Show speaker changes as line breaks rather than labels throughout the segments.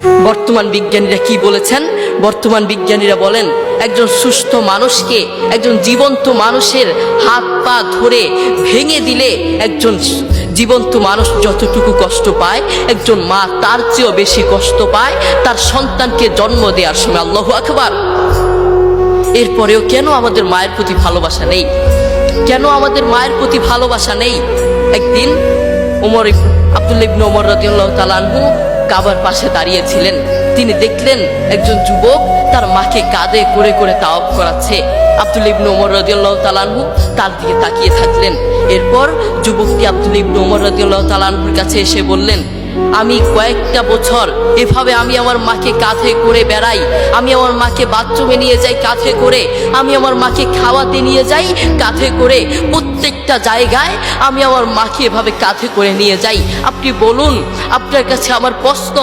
বর্তমান বিজ্ঞানীরা কি বলেছেন? বর্তমান বিজ্ঞানীরা বলেন একজন সুস্থ মানুষকে, একজন জীবন্ত মানুষের হাত পা ধরে ভেঙে দিলে একজন জীবন্ত মানুষ যতটুকু কষ্ট পায়, একজন মা তার চেয়েও বেশি কষ্ট পায় তার সন্তানকে জন্ম দেওয়ার সময়। আল্লাহু আকবার। এরপরেও কেন আমাদের মায়ের প্রতি ভালোবাসা নেই? কেন আমাদের মায়ের প্রতি ভালোবাসা নেই? একদিন আব্দুল্লাহ ইবনে ওমর রাদিয়াল্লাহু তাআলা আনহু কাবার পাশে দাঁড়িয়েছিলেন। তিনি দেখলেন একজন যুবক তার মাকে কাঁধে করে করে তাওয়াফ করাচ্ছে। আব্দুল্লাহ ইবনে ওমর রাদিয়াল্লাহু তাআলা আনহু তার দিকে তাকিয়ে থাকলেন। এরপর যুবকটি আব্দুল্লাহ ইবনে ওমর রাদিয়াল্লাহু তাআলা আনহুর কাছে এসে বললেন, আমি কয়েকটা বছর এভাবে আমি আমার মাকে কাঁধে করে বেড়াই, আমি আমার মাকে বাথরুমে নিয়ে যাই কাঁধে করে, আমি আমার মাকে খাওয়াতে নিয়ে যাই কাঁধে করে, প্রত্যেকটা জায়গায় আমি আমার মাকে এভাবে কাঁধে করে নিয়ে যাই। আপনি বলুন, আপনার কাছে আমার প্রশ্ন,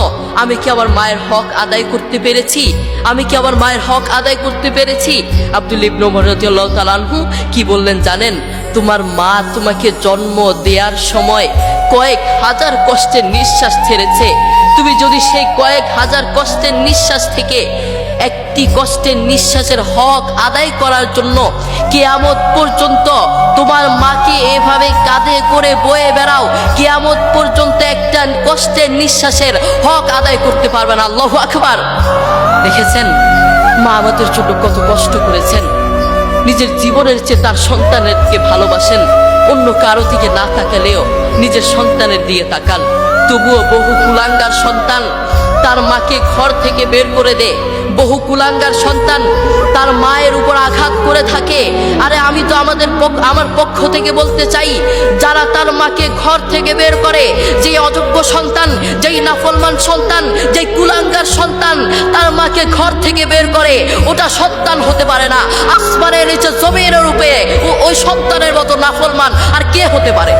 আমি কি আমার মায়ের হক আদায় করতে পেরেছি? আমি কি আমার মায়ের হক আদায় করতে পেরেছি? আব্দুল্লাহ ইবনে ওমর রাদিয়াল্লাহু তাআলা আনহু কি বললেন জানেন? তোমার মা তোমাকে জন্ম দেওয়ার সময় কয়েক হাজার কষ্টের নিঃশ্বাস ছেড়েছে। তুমি যদি সেই কয়েক হাজার কষ্টের নিঃশ্বাস থেকে একটি কষ্টের নিঃশ্বাসের হক আদায় করার জন্য কিয়ামত পর্যন্ত তোমার মাকে এভাবে কাঁধে করে বয়ে বেড়াও, কিয়ামত পর্যন্ত একটা কষ্টের নিঃশ্বাসের হক আদায় করতে পারবে না। আল্লাহু আকবার। দেখেছেন মা আমাদের জন্য কত কষ্ট করেছেন। নিজের জীবনের চেয়ে তার সন্তানেরকে ভালোবাসেন। অন্য কারো দিকে না তাকালেও নিজের সন্তানের দিকে তাকান। তবুও বহু কুলাঙ্গার সন্তান তার মাকে ঘর থেকে বের করে দেয়। বহু কুলাঙ্গার সন্তান তার মায়ের উপর আঘাত করে থাকে। আরে আমি তো আমার পক্ষ থেকে বলতে চাই, যারা তার মাকে ঘর থেকে বের করে, যে অযোগ্য সন্তান, যেই নাফরমান সন্তান, যেই কুলাঙ্গার সন্তান তার মাকে ঘর থেকে বের করে, ওটা সন্তান হতে পারে না। আসমানের নিচে জমিনের রূপে ওই সন্তানের মতো নাফরমান আর কে হতে পারে?